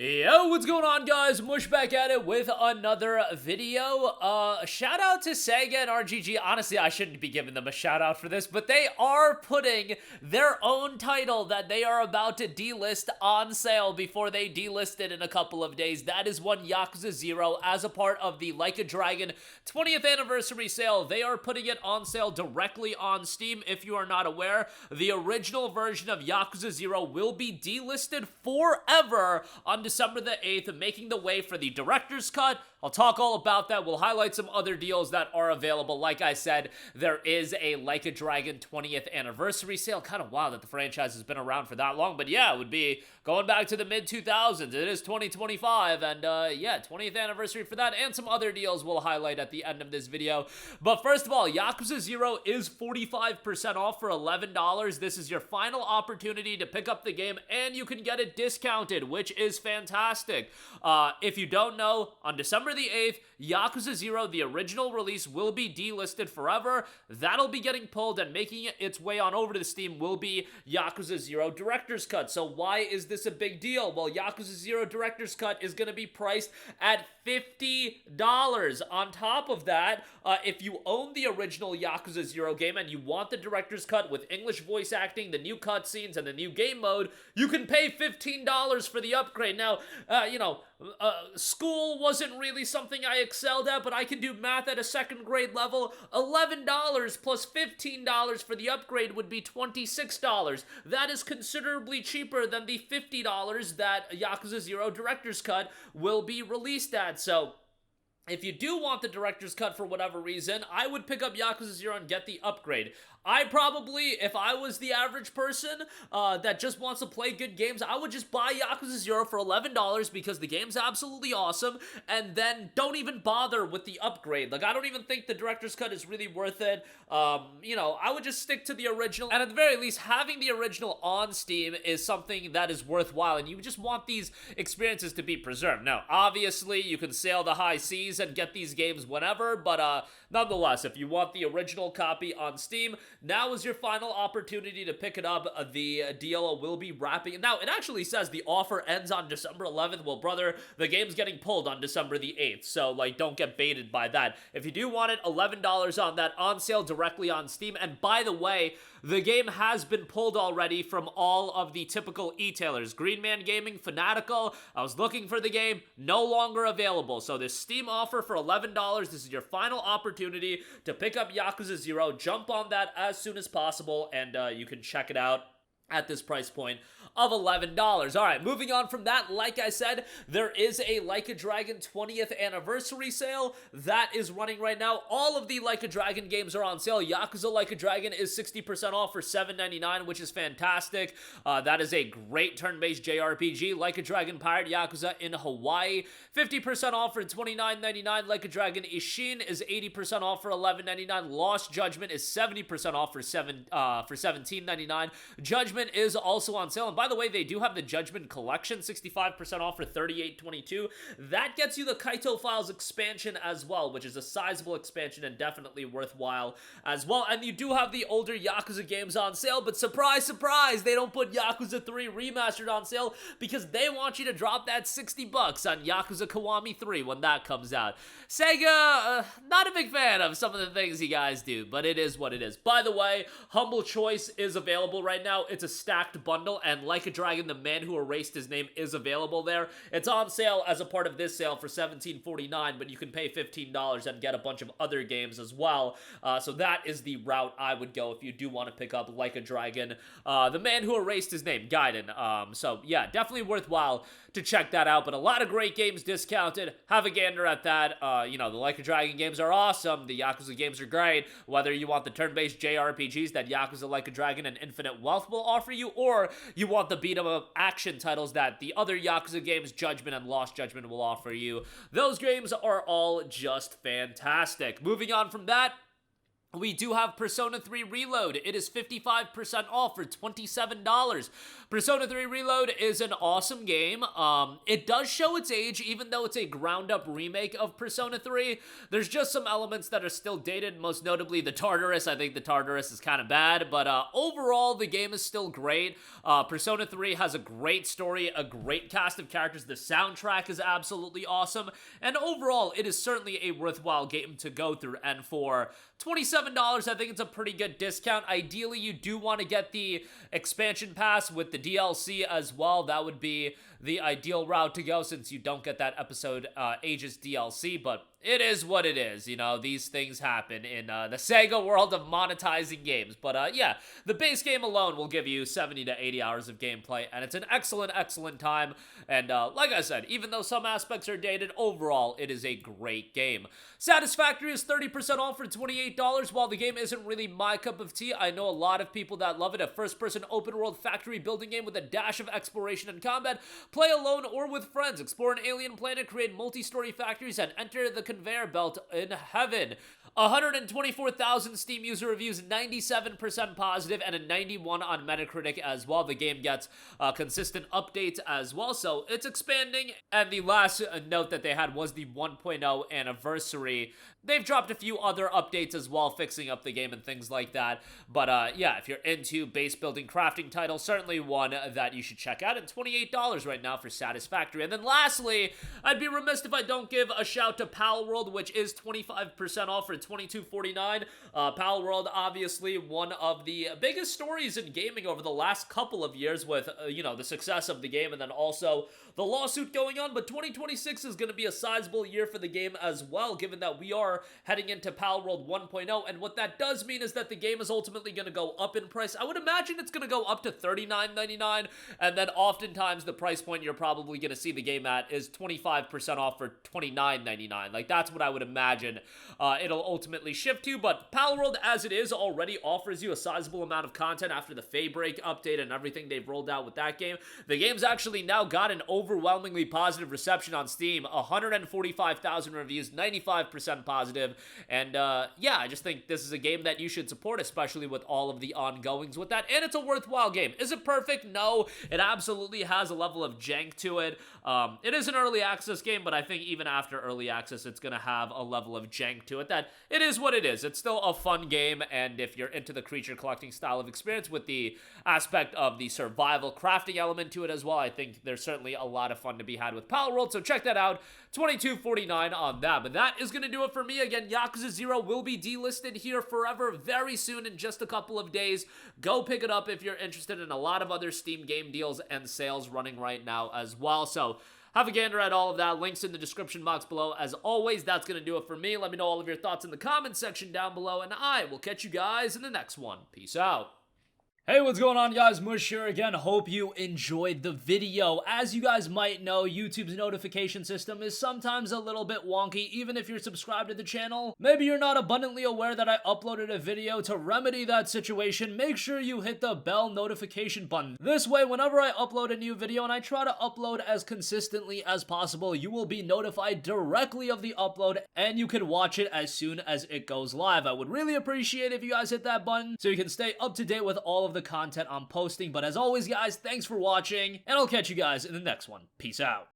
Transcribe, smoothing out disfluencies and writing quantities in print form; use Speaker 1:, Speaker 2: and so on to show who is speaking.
Speaker 1: Yo, what's going on, guys? Mush back at it with another video. Shout out to Sega and RGG. Honestly, I shouldn't be giving them a shout out for this, but they are putting their own title that they are about to delist on sale before they delist it in a couple of days. That is one Yakuza Zero as a part of the Like a Dragon 20th anniversary sale. They are putting it on sale directly on Steam. If you are not aware, the original version of Yakuza Zero will be delisted forever on December the 8th, making the way for the director's cut. I'll talk all about that. We'll highlight some other deals that are available. Like I said, there is a Like a Dragon 20th anniversary sale. Kind of wild that the franchise has been around for that long, but yeah, it would be going back to the mid-2000s. It is 2025, and yeah, 20th anniversary for that, and some other deals we'll highlight at the end of this video. But first of all, Yakuza Zero is 45% off for $11. This is your final opportunity to pick up the game, and you can get it discounted, which is fantastic. If you don't know, on December the 8th, Yakuza Zero, the original release, will be delisted forever. That'll be getting pulled, and making its way on over to the Steam will be Yakuza Zero Director's Cut. So why is this a big deal? Well, Yakuza Zero Director's Cut is going to be priced at $50. On top of that, if you own the original Yakuza Zero game and you want the Director's Cut with English voice acting, the new cutscenes, and the new game mode, you can pay $15 for the upgrade. Now, school wasn't really something I excelled at, but I can do math at a second grade level. $11 plus $15 for the upgrade would be $26. That is considerably cheaper than the $50 that Yakuza Zero Director's Cut will be released at. So if you do want the Director's Cut for whatever reason, I would pick up Yakuza Zero and get the upgrade. I probably, if I was the average person that just wants to play good games, I would just buy Yakuza Zero for $11 because the game's absolutely awesome, and then don't even bother with the upgrade. Like, I don't even think the Director's Cut is really worth it. I would just stick to the original, and at the very least, having the original on Steam is something that is worthwhile, and you just want these experiences to be preserved. Now, obviously, you can sail the high seas and get these games whenever, but nonetheless, if you want the original copy on Steam, now is your final opportunity to pick it up. The deal will be wrapping. Now, it actually says the offer ends on December 11th. Well, brother, the game's getting pulled on December the 8th, so, like, don't get baited by that. If you do want it, $11 on that, on sale directly on Steam. And by the way, the game has been pulled already from all of the typical e-tailers. Green Man Gaming, Fanatical, I was looking for the game, no longer available. So this Steam offer for $11, this is your final opportunity to pick up Yakuza Zero. Jump on that as soon as possible, and you can check it out at this price point of $11. All right, moving on from that, like I said, there is a Like a Dragon 20th anniversary sale that is running right now. All of the Like a Dragon games are on sale. Yakuza Like a Dragon is 60% off for $7.99, which is fantastic. That is a great turn-based JRPG. Like a Dragon Pirate Yakuza in Hawaii, 50% off for $29.99. Like a Dragon Ishin is 80% off for $11.99. Lost Judgment is 70% off for $17.99. Judgment is also on sale, and by the way, they do have the Judgment Collection, 65% off for $38.22. That gets you the Kaito Files expansion as well, which is a sizable expansion and definitely worthwhile as well. And you do have the older Yakuza games on sale, but surprise, surprise, they don't put Yakuza 3 Remastered on sale because they want you to drop that $60 on Yakuza Kiwami 3 when that comes out. Sega, not a big fan of some of the things you guys do, but it is what it is. By the way, Humble Choice is available right now. It's a stacked bundle, and Like a Dragon, The Man Who Erased His Name is available there. It's on sale as a part of this sale for $17.49, but you can pay $15 and get a bunch of other games as well. So that is the route I would go if you do want to pick up Like a Dragon, The Man Who Erased His Name, Gaiden. So yeah, definitely worthwhile to check that out, but a lot of great games discounted. Have a gander at that. The Like a Dragon games are awesome. The Yakuza games are great. Whether you want the turn-based JRPGs that Yakuza Like a Dragon and Infinite Wealth will offer you, or you want the beat-em-up action titles that the other Yakuza games, Judgment and Lost Judgment, will offer you. Those games are all just fantastic. Moving on from that, we do have Persona 3 Reload. It is 55% off for $27. Persona 3 Reload is an awesome game. It does show its age, even though it's a ground-up remake of Persona 3. There's just some elements that are still dated, most notably the Tartarus. I think the Tartarus is kind of bad, but overall, the game is still great. Persona 3 has a great story, a great cast of characters. The soundtrack is absolutely awesome, and overall, it is certainly a worthwhile game to go through, and for $27, I think it's a pretty good discount. Ideally, you do want to get the expansion pass with the DLC as well. That would be the ideal route to go, since you don't get that episode Ages DLC, but it is what it is. You know, these things happen in the Sega world of monetizing games. But yeah, the base game alone will give you 70 to 80 hours of gameplay, and it's an excellent, excellent time. And like I said, even though some aspects are dated, overall, it is a great game. Satisfactory is 30% off for $28. While the game isn't really my cup of tea, I know a lot of people that love it. A first-person open-world factory building game with a dash of exploration and combat. Play alone or with friends. Explore an alien planet, create multi-story factories, and enter the conveyor belt in heaven. 124,000 Steam user reviews, 97% positive, and a 91 on Metacritic as well. The game gets consistent updates as well, so it's expanding. And the last note that they had was the 1.0 anniversary. They've dropped a few other updates as well, fixing up the game and things like that. But yeah, if you're into base building crafting titles, certainly one that you should check out. And $28 right now for Satisfactory. And then lastly, I'd be remiss if I don't give a shout to Palworld, which is 25% off for $22.49. Palworld, obviously one of the biggest stories in gaming over the last couple of years with, you know, the success of the game and then also the lawsuit going on. But 2026 is going to be a sizable year for the game as well, given that we are heading into Palworld 1.0, and what that does mean is that the game is ultimately going to go up in price. I would imagine it's going to go up to $39.99, and then oftentimes the price point you're probably going to see the game at is 25% off for $29.99. Like, that's what I would imagine it'll ultimately shift to, but Palworld, as it is, already offers you a sizable amount of content after the Faybreak update and everything they've rolled out with that game. The game's actually now got an overwhelmingly positive reception on Steam, 145,000 reviews, 95% positive, and yeah, I just think this is a game that you should support, especially with all of the ongoings with that, and it's a worthwhile game. Is it perfect? No, it absolutely has a level of jank to it. It is an early access game, but I think even after early access, it's going to have a level of jank to it that it is what it is. It's still a fun game, and if you're into the creature collecting style of experience with the aspect of the survival crafting element to it as well, I think there's certainly a lot of fun to be had with Palworld, so check that out. $22.49 on that. But that is going to do it for me. Again, Yakuza Zero will be delisted here forever very soon in just a couple of days. Go pick it up if you're interested in a lot of other Steam game deals and sales running right now as well. So have a gander at all of that. Links in the description box below. As always, that's going to do it for me. Let me know all of your thoughts in the comments section down below, and I will catch you guys in the next one. Peace out. Hey, what's going on, guys? Mush here again. Hope you enjoyed the video. As you guys might know, YouTube's notification system is sometimes a little bit wonky, even if you're subscribed to the channel. Maybe you're not abundantly aware that I uploaded a video. To remedy that situation, make sure you hit the bell notification button. This way, whenever I upload a new video, and I try to upload as consistently as possible, you will be notified directly of the upload, and you can watch it as soon as it goes live. I would really appreciate if you guys hit that button so you can stay up to date with all of the content I'm posting. But as always, guys, thanks for watching, and I'll catch you guys in the next one. Peace out.